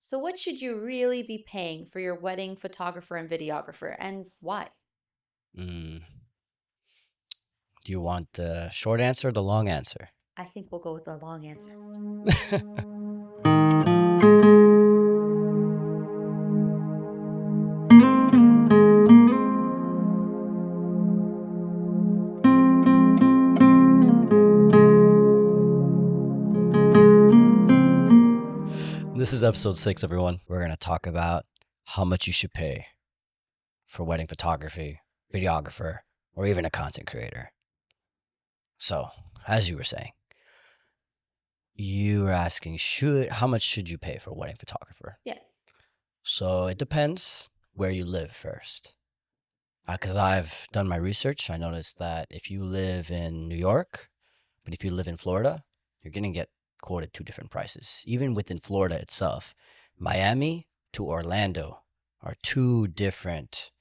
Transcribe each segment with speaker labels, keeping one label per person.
Speaker 1: So, what should you really be paying for your wedding photographer and videographer, and why?
Speaker 2: Mm. Do you want the short answer or the long answer?
Speaker 1: I think we'll go with the long answer.
Speaker 2: This is episode 6, everyone. We're going to talk about how much you should pay for wedding photography, videographer, or even a content creator. So, as you were saying, you were asking, how much should you pay for a wedding photographer?
Speaker 1: Yeah.
Speaker 2: So it depends where you live first. Because I've done my research, I noticed that if you live in New York, but if you live in Florida, you're going to get quoted two different prices. Even within Florida itself, Miami to Orlando are two different,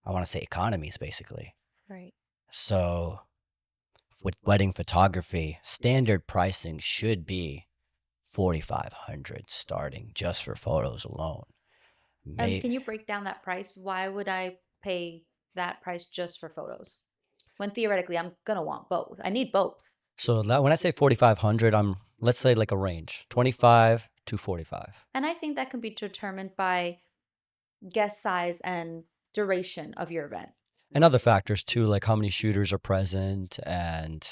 Speaker 2: I want to say, economies, basically.
Speaker 1: Right.
Speaker 2: So with wedding photography, standard pricing should be 4,500 starting just for photos alone.
Speaker 1: Can you break down that price? Why would I pay that price just for photos? When theoretically I'm gonna want both. I need both.
Speaker 2: So when I say 4,500, let's say like a range, 25 to 45.
Speaker 1: And I think that can be determined by guest size and duration of your event.
Speaker 2: And other factors too, like how many shooters are present and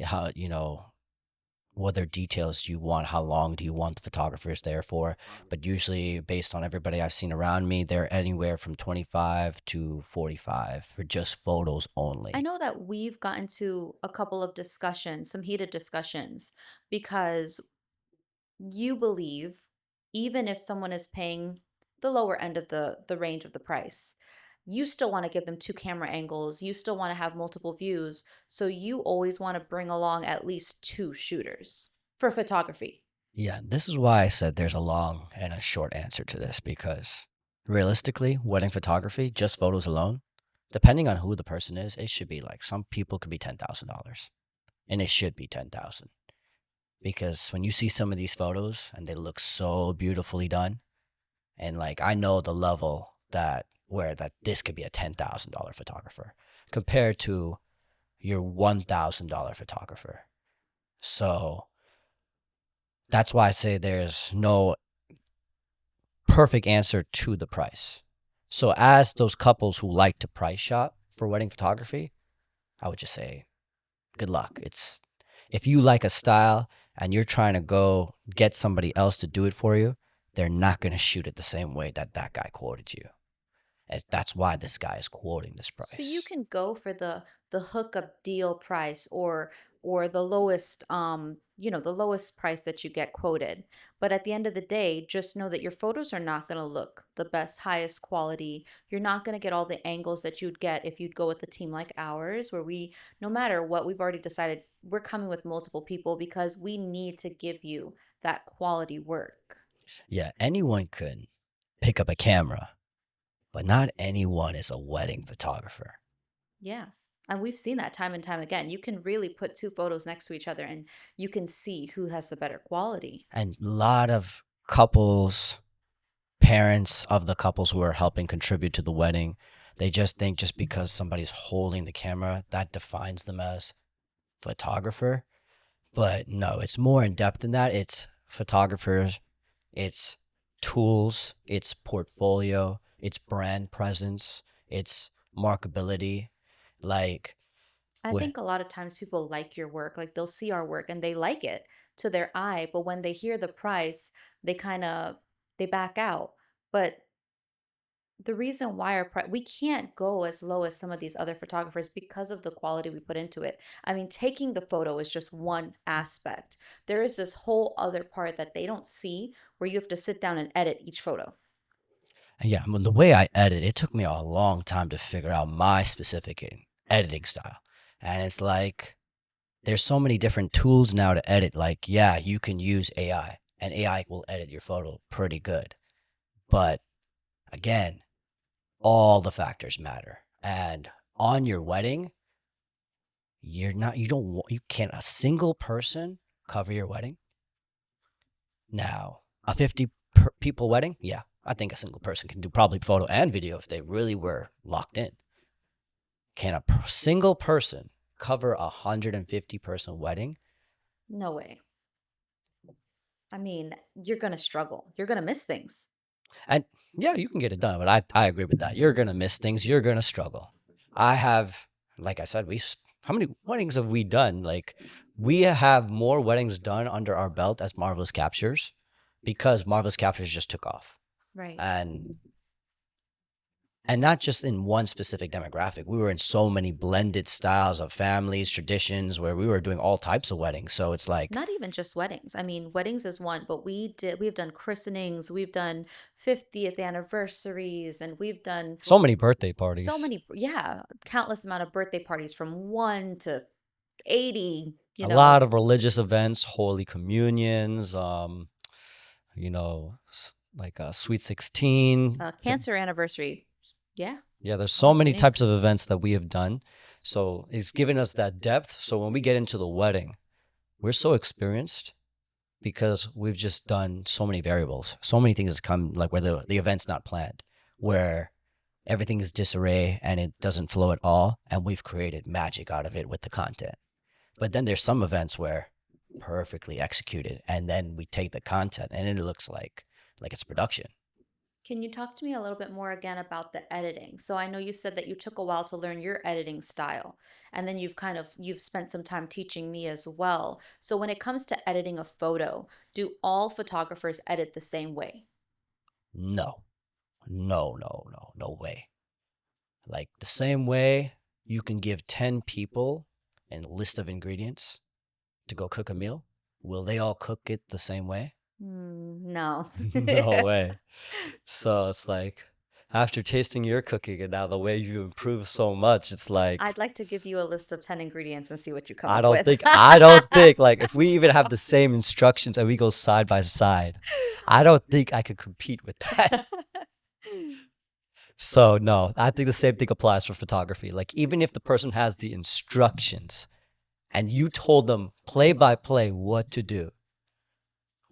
Speaker 2: how, what other details you want, how long do you want the photographers there for. But usually, based on everybody I've seen around me, they're anywhere from 25 to 45 for just photos
Speaker 1: I
Speaker 2: only.
Speaker 1: know that we've gotten to a couple of discussions, some heated discussions, because you believe even if someone is paying the lower end of the range of the price, you still want to give them two camera angles, you still want to have multiple views, so you always want to bring along at least two shooters for photography.
Speaker 2: Yeah, this is why I said there's a long and a short answer to this, because realistically, wedding photography, just photos alone, depending on who the person is, it should be like some people could be $10,000, and it should be 10,000 because when you see some of these photos and they look so beautifully done, and like I know the level that this could be a $10,000 photographer compared to your $1,000 photographer. So that's why I say there's no perfect answer to the price. So as those couples who like to price shop for wedding photography, I would just say good luck. It's if you like a style and you're trying to go get somebody else to do it for you, they're not going to shoot it the same way that guy quoted you. And that's why this guy is quoting this
Speaker 1: So you
Speaker 2: price.
Speaker 1: can go for the hookup deal price or the lowest the lowest price that you get quoted. But at the end of the day, just know that your photos are not going to look the best highest quality. You're not going to get all the angles that you'd get if you'd go with a team like ours where we no matter what we've already decided we're coming with multiple people because we need to give you that quality work.
Speaker 2: Yeah, anyone could pick up a camera, but not anyone is a wedding photographer.
Speaker 1: Yeah. And we've seen that time and time again. You can really put two photos next to each other and you can see who has the better quality.
Speaker 2: And a lot of couples, parents of the couples who are helping contribute to the wedding, they just think just because somebody's holding the camera, that defines them as photographer. But no, it's more in depth than that. It's photographers, it's tools, it's portfolio, it's brand presence, it's markability. Like,
Speaker 1: I
Speaker 2: wh-
Speaker 1: think a lot of times people like your work, like they'll see our work and they like it to their eye, but when they hear the price, they kind of they back out. But the reason why we can't go as low as some of these other photographers because of the quality we put into it. I mean, taking the photo is just one aspect. There is this whole other part that they don't see where you have to sit down and edit each photo.
Speaker 2: yeah, I mean, the way I edit, it took me a long time to figure out my specific editing style. And it's like, there's so many different tools now to edit. Like, yeah, you can use AI, and AI will edit your photo pretty good. But again, all the factors matter. And on your wedding, you can't, a single person cover your wedding. Now, a 50 people wedding, yeah, I think a single person can do probably photo and video if they really were locked in. Can a single person cover 150-person wedding?
Speaker 1: No way. I mean, you're gonna struggle. You're gonna miss things.
Speaker 2: And yeah, you can get it done, but I agree with that. You're gonna miss things. You're gonna struggle. I have, like I said, how many weddings have we done? Like, we have more weddings done under our belt as Marvelous Captures because Marvelous Captures just took off.
Speaker 1: Right.
Speaker 2: And not just in one specific demographic. We were in so many blended styles of families, traditions, where we were doing all types of weddings. So it's like
Speaker 1: Not even just weddings. I mean, weddings is one, but we've done christenings, we've done 50th anniversaries, and we've done
Speaker 2: so many birthday
Speaker 1: so
Speaker 2: parties,
Speaker 1: many, yeah, countless amount of birthday parties from 1 to 80,
Speaker 2: a lot of religious events, holy communions, like a sweet 16.
Speaker 1: cancer anniversary. Yeah,
Speaker 2: Yeah, there's so
Speaker 1: almost
Speaker 2: many
Speaker 1: unique.
Speaker 2: types of events that we have done. So it's given us that depth. So when we get into the wedding, we're so experienced because we've just done so many variables, so many things come like where the event's not planned, where everything is disarray and it doesn't flow at all. And we've created magic out of it with the content. But then there's some events where perfectly executed, and then we take the content and it looks like it's production.
Speaker 1: Can you talk to me a little bit more again about the editing? So I know you said that you took a while to learn your editing style, and then you've spent some time teaching me as well. So when it comes to editing a photo, do all photographers edit the same way?
Speaker 2: No, no way. Like the same way you can give 10 people a list of ingredients to go cook a meal, will they all cook it the same way?
Speaker 1: No.
Speaker 2: No way. So it's like after tasting your cooking and now the way you improve so much, it's like
Speaker 1: I'd like to give you a list of 10 ingredients and see what you come
Speaker 2: I
Speaker 1: up
Speaker 2: don't
Speaker 1: with.
Speaker 2: think I don't think like if we even have the same instructions and we go side by side, I don't think I could compete with that. So no, I think the same thing applies for photography. Like even if the person has the instructions and you told them play by play what to do,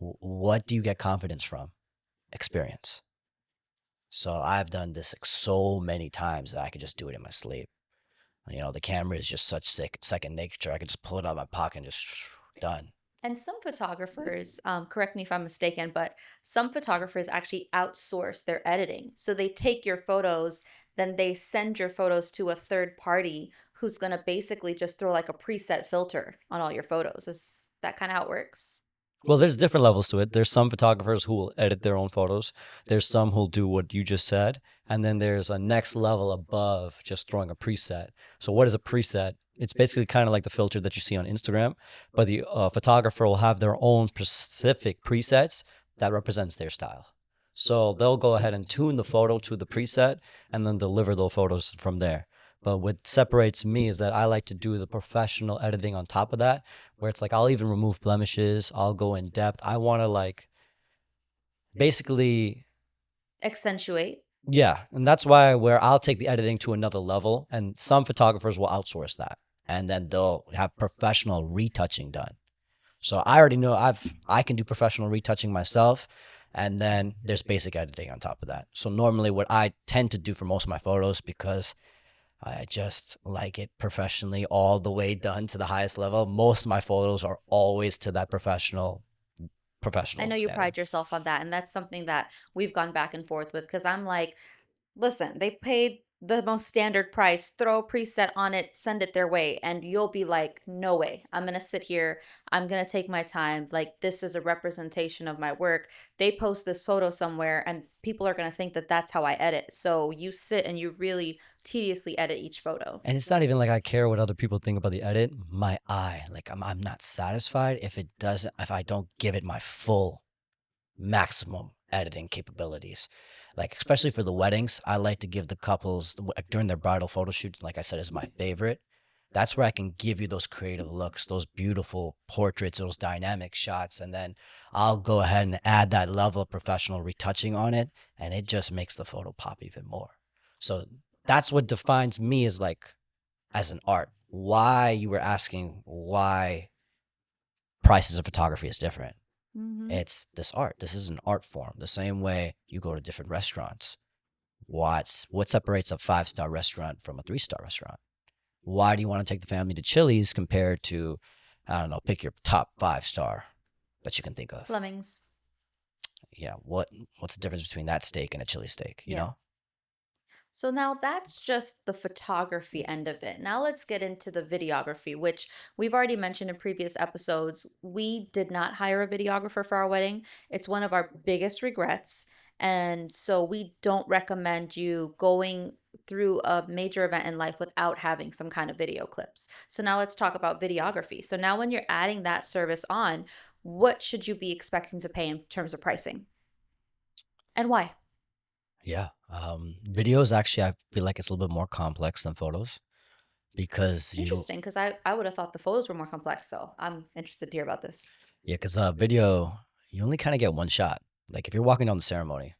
Speaker 2: what do you get confidence from? Experience. So I've done this like so many times that I could just do it in my sleep. The camera is just such second nature. I could just pull it out of my pocket and just done.
Speaker 1: And some photographers, correct me if I'm mistaken, but some photographers actually outsource their editing. So they take your photos, then they send your photos to a third party who's going to basically just throw like a preset filter on all your photos. Is that kind of how it works?
Speaker 2: Well, there's different levels to it. There's some photographers who will edit their own photos. There's some who'll do what you just said. And then there's a next level above just throwing a preset. So what is a preset? It's basically kind of like the filter that you see on Instagram, but the photographer will have their own specific presets that represents their style. So they'll go ahead and tune the photo to the preset and then deliver those photos from there. But what separates me is that I like to do the professional editing on top of that, where it's like I'll even remove blemishes, I'll go in depth. I want to like basically,
Speaker 1: Accentuate.
Speaker 2: yeah. And that's why where I'll take the editing to another level, and some photographers will outsource that. And then they'll have professional retouching done. So I already know I can do professional retouching myself. And then there's basic editing on top of that. So normally what I tend to do for most of my photos, because I just like it professionally all the way done to the highest level. Most of my photos are always to that
Speaker 1: I
Speaker 2: professional
Speaker 1: know you
Speaker 2: standard.
Speaker 1: pride yourself on that. And that's something that we've gone back and forth with because I'm like, listen, they paid the most standard price, throw a preset on it, send it their way, and you'll be like, no way. I'm going to sit here. I'm going to take my time. Like, this is a representation of my work. They post this photo somewhere, and people are going to think that that's how I edit. So you sit and you really tediously edit each photo.
Speaker 2: And it's not even like I care what other people think about the edit. My eye, like I'm not satisfied if I don't give it my full maximum editing capabilities. Like especially for the weddings, I like to give the couples during their bridal photo shoot, like I said, is my favorite. That's where I can give you those creative looks, those beautiful portraits, those dynamic shots, and then I'll go ahead and add that level of professional retouching on it, and it just makes the photo pop even more. So that's what defines me as like as an art. Why you were asking why prices of photography is different.
Speaker 1: Mhm.
Speaker 2: It's this art. This is an art form. The same way you go to different restaurants. What separates a five-star restaurant from a three-star restaurant? Why do you want to take the family to Chili's compared to, I don't know, pick your top five-star that you can think of?
Speaker 1: Flemings.
Speaker 2: Yeah, what's the difference between that steak and a chili steak, you
Speaker 1: Yeah.
Speaker 2: know?
Speaker 1: So now that's just the photography end of it. Now let's get into the videography, which we've already mentioned in previous episodes. We did not hire a videographer for our wedding. It's one of our biggest regrets. And so we don't recommend you going through a major event in life without having some kind of video clips. So now let's talk about videography. So now when you're adding that service on, what should you be expecting to pay in terms of pricing and why?
Speaker 2: Yeah. Videos actually, I feel like it's a little bit more complex than photos because
Speaker 1: Interesting, because I would have thought the photos were more complex, so I'm interested to hear about this.
Speaker 2: yeah, because video, you only kind of get one shot. Like if you're walking down the ceremony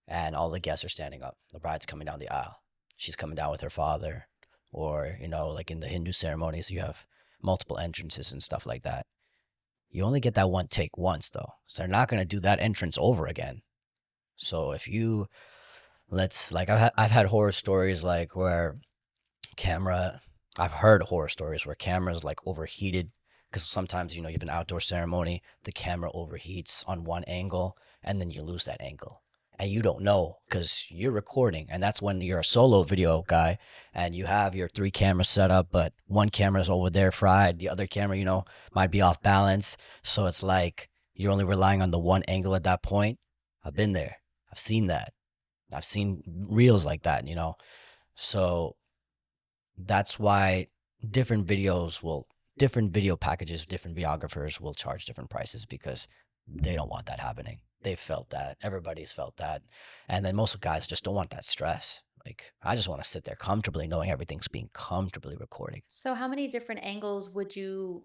Speaker 2: and all the guests are standing up, the bride's coming down the aisle, she's coming down with her father, or, like in the Hindu ceremonies, you have multiple entrances and stuff like that. You only get that one take once though. So they're not going to do that entrance over again. So if you, like, I've had horror stories like where camera I've heard horror stories where cameras like overheated because sometimes you have an outdoor ceremony, the camera overheats on one angle and then you lose that angle. And you don't know because you're recording, and that's when you're a solo video guy and you have your three cameras set up, but one camera's over there fried, the other camera, might be off balance. So it's like you're only relying on the one angle at that point. I've been there. I've seen that. I've seen reels like that. So that's why different video packages, different videographers will charge different prices because they don't want that happening. They've felt that. Everybody's felt that. And then most guys just don't want that stress. Like, I just want to sit there comfortably knowing everything's being comfortably recorded.
Speaker 1: So how many different angles would you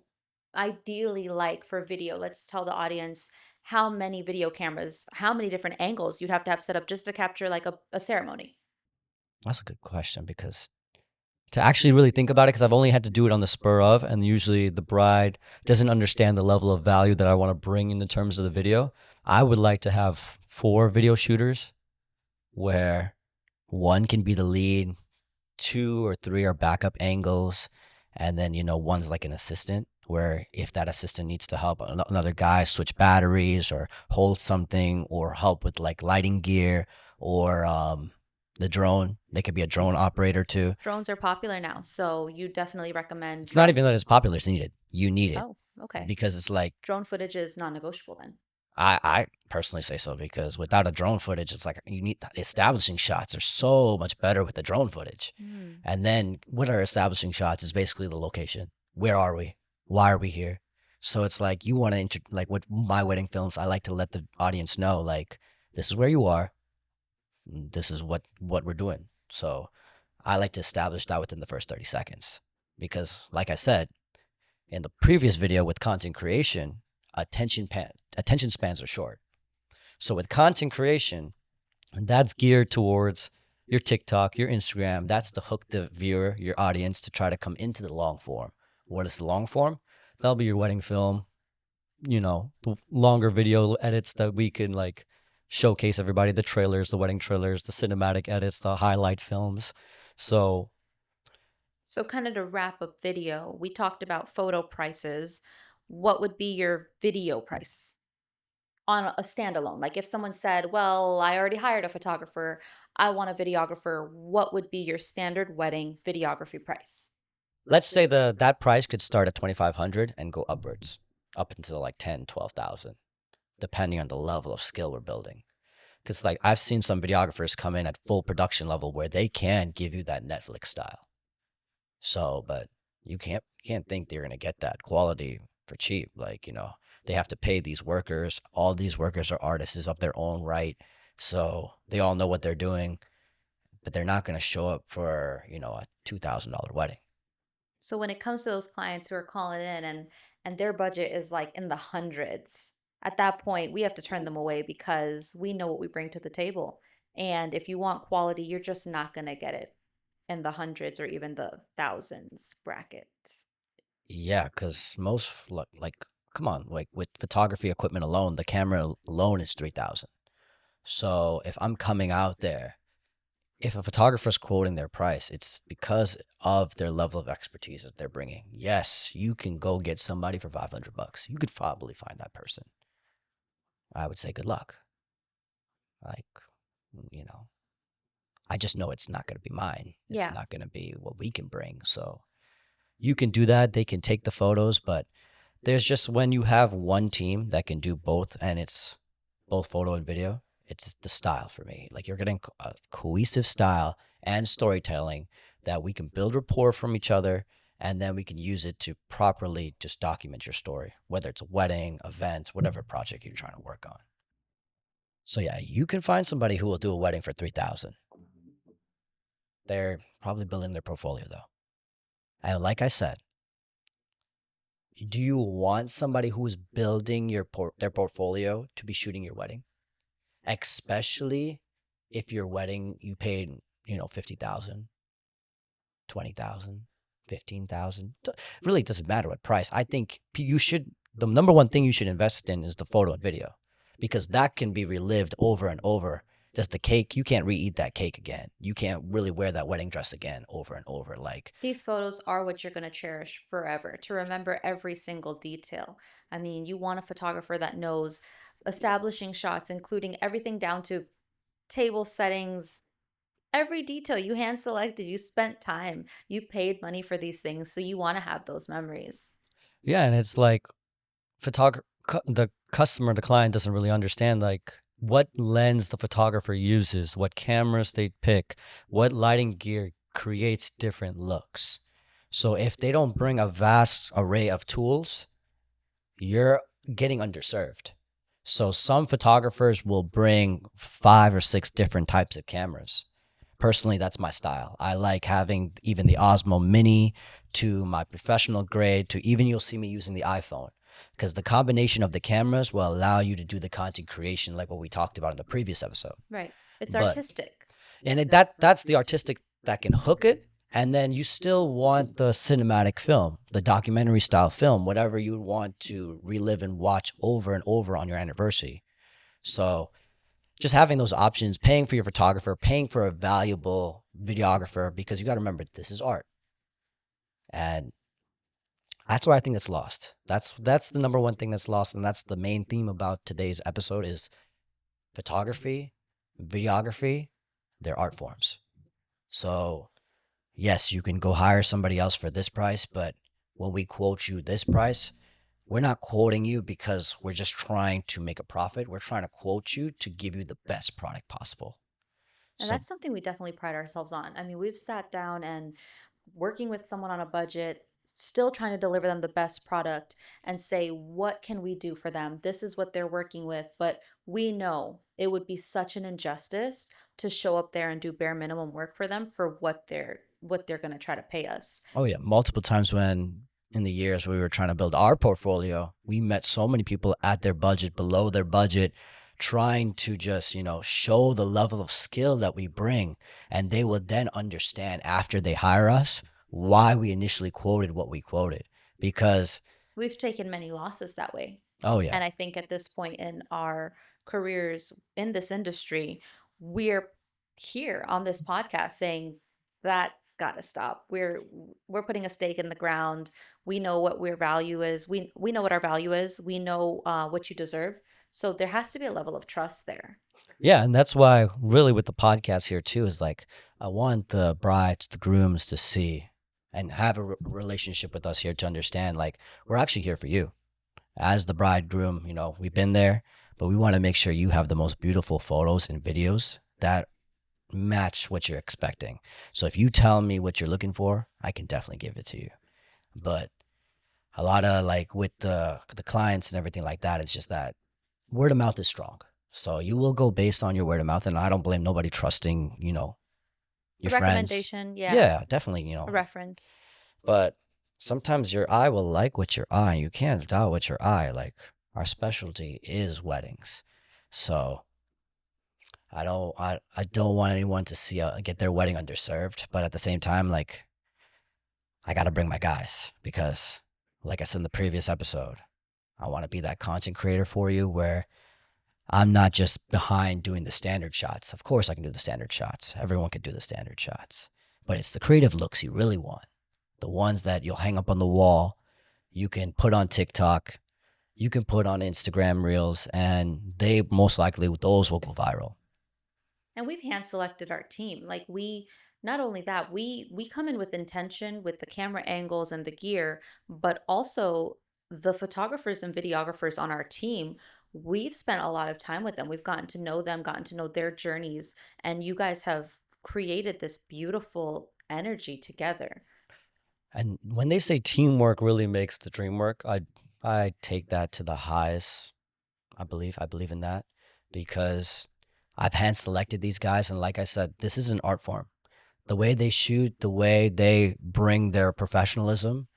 Speaker 1: ideally like for video? Let's tell the audience how many video cameras, how many different angles you'd have to have set up just to capture like a ceremony.
Speaker 2: That's a good question because to actually really think about it, because I've only had to do it on the spur of, and usually the bride doesn't understand the level of value that I want to bring in the terms of the video. I would like to have 4 video shooters where one can be the lead, 2 or 3 are backup angles, and then one's like an assistant where if that assistant needs to help another guy switch batteries or hold something or help with like lighting gear or the drone, they could be a drone operator too.
Speaker 1: Drones are popular now, so you definitely recommend
Speaker 2: It's not
Speaker 1: drone.
Speaker 2: even that it's popular, it's needed. You need it
Speaker 1: Oh, okay.
Speaker 2: because it's like
Speaker 1: Drone footage is non-negotiable then.
Speaker 2: I personally say so because without a drone footage, it's like you need establishing shots are so much better with the drone footage.
Speaker 1: Hmm.
Speaker 2: And then what are establishing shots is basically the location. Where are we? Why are we here? So it's like you want to like with my wedding films, I like to let the audience know like this is where you are. This is what we're doing. So I like to establish that within the first 30 seconds because like I said, in the previous video with content creation, attention spans are short. So with content creation, that's geared towards your TikTok, your Instagram. That's to hook the viewer, your audience, to try to come into the long form. What is the long form? That'll be your wedding film, the longer video edits that we can like showcase everybody, the trailers, the wedding trailers, the cinematic edits, the highlight films. So
Speaker 1: So kind of to wrap up video, we talked about photo prices. What would be your video price on a standalone? Like if someone said, "Well, I already hired a photographer, I want a videographer," what would be your standard wedding videography price?
Speaker 2: let's say that price could start at 2,500 and go upwards, up until like 10, 12,000, depending on the level of skill we're building. Because like I've seen some videographers come in at full production level where they can give you that Netflix style. So, but you can't think they're gonna get that quality for cheap. Like they have to pay these workers. All these workers are artists of their own right, so they all know what they're doing, but they're not gonna show up for a $2,000 wedding.
Speaker 1: So when it comes to those clients who are calling in and their budget is like in the hundreds, at that point we have to turn them away because we know what we bring to the table. And if you want quality, you're just not going to get it in the hundreds or even the thousands bracket.
Speaker 2: Yeah, because most like come on, like with photography equipment alone, the camera alone is 3,000. So if I'm coming out there, if a photographer's quoting their price, it's because of their level of expertise that they're bringing. Yes, you can go get somebody for 500 bucks. You could probably find that person. I would say good luck. Like, you know, I just know it's not going to be mine. It's
Speaker 1: Yeah.
Speaker 2: not going to be what we can bring. So you can do that. They can take the photos, but there's just when you have one team that can do both and it's both photo and video, it's the style for me. Like you're getting a cohesive style and storytelling that we can build rapport from each other and then we can use it to properly just document your story, whether it's a wedding, event, whatever project you're trying to work on. So yeah, you can find somebody who will do a wedding for 3,000. They're probably building their portfolio though. And like I said, do you want somebody who is building their portfolio to be shooting your wedding? Especially if your wedding you paid, 50,000, 20,000, 15,000. Really doesn't matter what price. I think you should the number one thing you should invest in is the photo and video because that can be relived over and over. Just the cake, you can't re-eat that cake again. You can't really wear that wedding dress again over and over. Like,
Speaker 1: These photos are what you're going to cherish forever, to remember every single detail. I mean, you want a photographer that knows establishing shots, including everything down to table settings, every detail. You hand selected, you spent time, you paid money for these things, so you want to have those memories.
Speaker 2: yeah, and it's like the customer, the client doesn't really understand like what lens the photographer uses, what cameras they pick, what lighting gear creates different looks. So if they don't bring a vast array of tools, you're getting underserved. So some photographers will bring 5 or 6 different types of cameras. Personally, that's my style. I like having even the Osmo Mini to my professional grade to even you'll see me using the iPhone because the combination of the cameras will allow you to do the content creation like what we talked about in the previous episode.
Speaker 1: Right. It's
Speaker 2: But
Speaker 1: artistic.
Speaker 2: that's the artistic that can hook it and then you still want the cinematic film, the documentary style film, whatever you want to relive and watch over and over on your anniversary. So just having those options, paying for your photographer, paying for a valuable videographer, because you got to remember this is art, and that's where I think that's lost. That's the number one thing that's lost, and that's the main theme about today's episode is photography, videography, they're art forms. So yes, you can go hire somebody else for this price, but when we quote you this price, we're not quoting you because we're just trying to make a profit. We're trying to quote you to give you the best product possible.
Speaker 1: And
Speaker 2: So
Speaker 1: that's something we definitely pride ourselves on. I mean, we've sat down and working with someone on a budget, still trying to deliver them the best product and say, what can we do for them? This is what they're working with. But we know it would be such an injustice to show up there and do bare minimum work for them for what they're going to try to pay us.
Speaker 2: oh yeah, multiple times when in the years we were trying to build our portfolio, we met so many people at their budget, below their budget, trying to just, show the level of skill that we bring. And they will then understand after they hire us why we initially quoted what we quoted. Because,
Speaker 1: We've taken many losses that way.
Speaker 2: oh yeah,
Speaker 1: And I think at this point in our careers in this industry, we're here on this podcast saying that's got to stop. We're putting a stake in the ground. We know what our value is. We know what our value is. We know what you deserve. So there has to be a level of trust there.
Speaker 2: yeah. And that's why, really, with the podcast here, too, is like, I want the brides, the grooms to see and have a relationship with us here to understand, like, we're actually here for you as the bridegroom, we've been there, but we want to make sure you have the most beautiful photos and videos that match what you're expecting. So if you tell me what you're looking for, I can definitely give it to you. But a lot of like with the clients and everything like that, it's just that word of mouth is strong. So you will go based on your word of mouth, and I don't blame nobody trusting,
Speaker 1: A
Speaker 2: your friends.
Speaker 1: recommendation, yeah,
Speaker 2: Yeah, definitely,
Speaker 1: a reference.
Speaker 2: but sometimes your eye will like what your eye. You can't doubt what your eye like. Our specialty is weddings, so I don't want anyone to see get their wedding underserved. But at the same time, like I got to bring my guys because, like I said in the previous episode, I want to be that content creator for you where I'm not just behind doing the standard shots. Of course, I can do the standard shots. Everyone can do the standard shots. But it's the creative looks you really want. The ones that you'll hang up on the wall, you can put on TikTok, you can put on Instagram Reels, and they most likely, those will go viral.
Speaker 1: And we've hand selected our team. Like we not only that, we come in with intention with the camera angles and the gear, but also the photographers and videographers on our team. We've spent a lot of time with them. We've gotten to know them, gotten to know their journeys, and you guys have created this beautiful energy together.
Speaker 2: And when they say teamwork really makes the dream work, I take that to the highest. I believe in that because I've hand selected these guys, and like I said, this is an art form. The way they shoot, the way they bring their professionalism,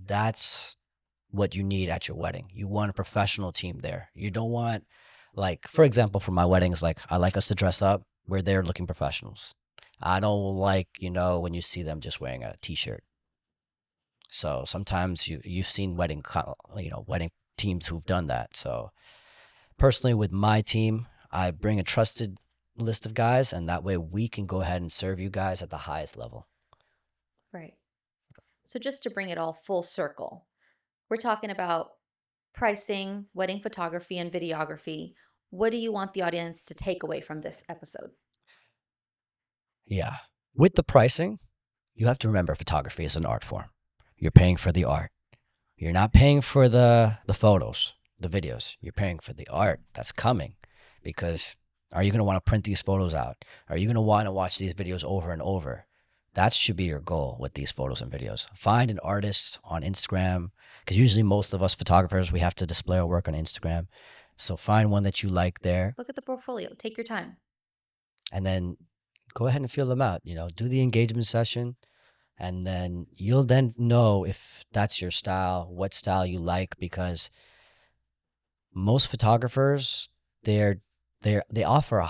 Speaker 2: that's what you need at your wedding. You want a professional team there. You don't want, like, for example, for my weddings, like I like us to dress up. We're there looking professionals. I don't like, when you see them just wearing a t-shirt. So sometimes you've seen wedding teams who've done that. So personally, with my team, I bring a trusted list of guys, and that way we can go ahead and serve you guys at the highest level.
Speaker 1: Right. So just to bring it all full circle, we're talking about pricing, wedding photography, and videography. What do you want the audience to take away from this episode?
Speaker 2: Yeah. With the pricing, you have to remember photography is an art form. You're paying for the art. You're not paying for the photos, the videos. You're paying for the art that's coming because are you going to want to print these photos out? Are you going to want to watch these videos over and over? That should be your goal with these photos and videos. Find an artist on Instagram because usually most of us photographers, we have to display our work on Instagram. So find one that you like there
Speaker 1: Look at the portfolio. Take your time.
Speaker 2: and then go ahead and feel them out. Do the engagement session and then you'll then know if that's your style, what style you like, because most photographers they offer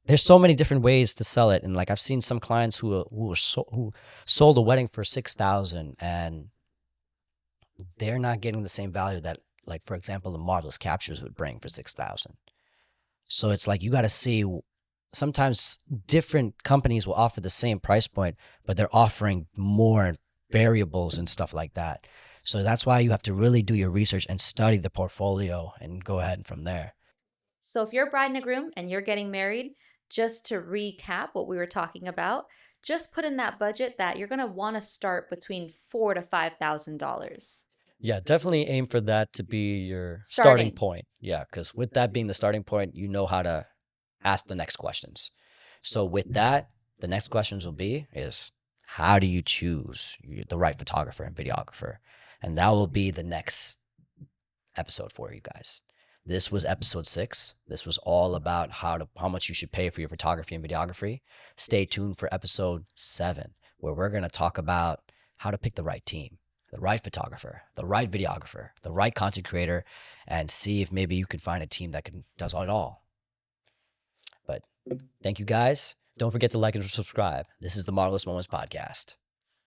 Speaker 2: there's so many different ways to sell it, and like I've seen some clients who sold a wedding for 6,000 and they're not getting the same value that, like, for example, the marvelous captures would bring for 6,000. So it's like you got to see, sometimes different companies will offer the same price point, but they're offering more variables and stuff like that. So that's why you have to really do your research and study the portfolio and go ahead from there.
Speaker 1: So if you're a bride and a groom and you're getting married, just to recap what we were talking about, just put in that budget that you're going to want to start between $4,000 to $5,000
Speaker 2: Yeah, definitely aim for that to be your starting
Speaker 1: starting.
Speaker 2: point. Yeah, because with that being the starting point, you know how to ask the next questions. So with that, the next questions will be is how do you choose the right photographer and videographer? And that will be the next episode for you guys. This was episode 6. This was all about how much you should pay for your photography and videography. Stay tuned for episode 7, where we're going to talk about how to pick the right team, the right photographer, the right videographer, the right content creator, and see if maybe you can find a team that does it all. But thank you guys. Don't forget to like and subscribe. This is the Marvelous Moments Podcast.